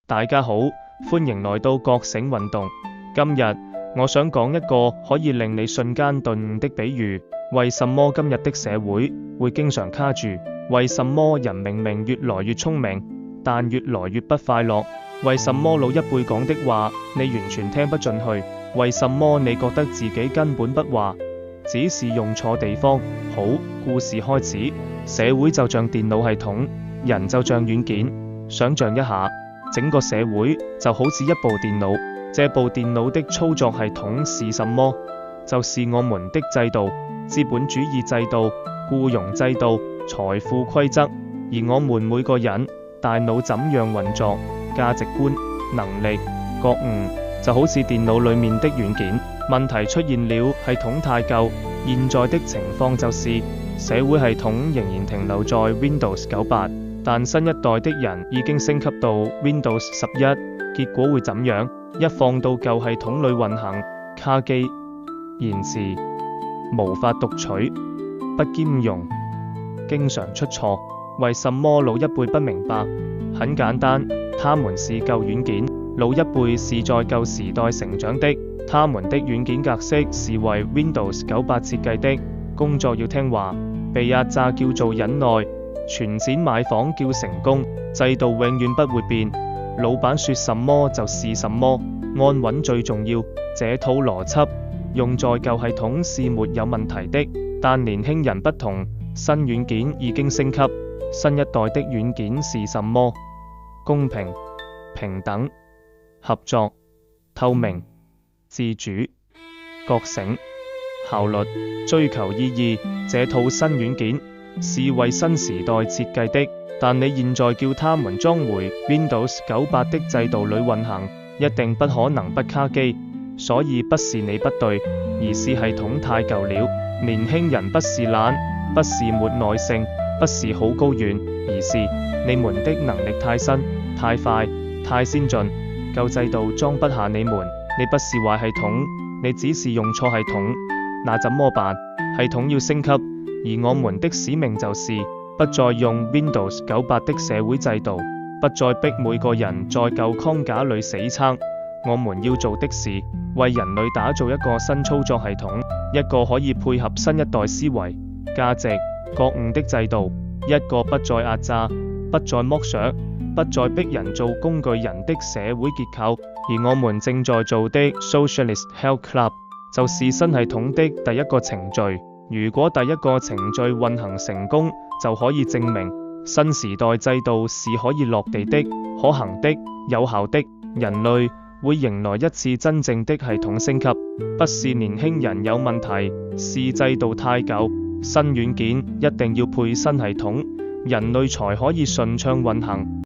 大家好，歡迎來到覺醒運動。今日我想講一個可以令你瞬間頓悟的比喻。為什麼今日的社會會經常卡住？為什麼人明明越來越聰明，但越來越不快樂？為什麼老一輩講的話你完全聽不進去？為什麼你覺得自己根本不話，只是用錯地方？好，故事開始。社會就像電腦系統，人就像軟件。想象一下，整個社會就好似一部電腦，這部電腦的操作系統是什麼？就是我們的制度，資本主義制度、僱傭制度、財富規則。而我們每個人大腦怎樣運作、價值觀、能力、覺悟，就好似電腦裡面的軟件。問題出現了，系統太舊。現在的情況就是社會系統仍然停留在 Windows 98，但新一代的人已經升級到 Windows 11，結果會怎樣？一放到舊系統裡運行，卡機、延遲、無法讀取、不兼容，經常出錯。為什麼老一輩不明白？很簡單，他們是舊軟件，老一輩是在舊時代成長的，他們的軟件格式是為 Windows 98設計的。工作要聽話，被壓榨叫做忍耐，存錢買房叫成功，制度永遠不會變，老闆說什麼就是什麼，安穩最重要。這套邏輯用在舊系統是沒有問題的，但年輕人不同，新軟件已經升級，新一代的軟件是什麼？公平、平等、合作、透明、自主、覺醒、效率、追求意義。這套新軟件是為新時代設計的，但你現在叫他們裝回 Windows 98的制度裡運行，一定不可能不卡機。所以不是你不對，而是系統太舊了。年輕人不是懶，不是沒耐性，不是好高遠，而是你們的能力太新、太快、太先進，舊制度裝不下你們。你不是壞系統，你只是用錯系統，那怎麼辦？系統要升級，而我們的使命就是不再用 Windows 98的社會制度，不再逼每個人在舊框架裡死撐。我們要做的是為人類打造一個新操作系統，一個可以配合新一代思維、價值、覺悟的制度，一個不再壓榨、不再剝削、不再逼人做工具人的社會結構。而我們正在做的 Socialist Health Club 就是新系統的第一個程序。如果第一個程序運行成功，就可以證明新時代制度是可以落地的、可行的、有效的。人類會迎來一次真正的系統升級，不是年輕人有問題，是制度太舊。新軟件一定要配新系統，人類才可以順暢運行。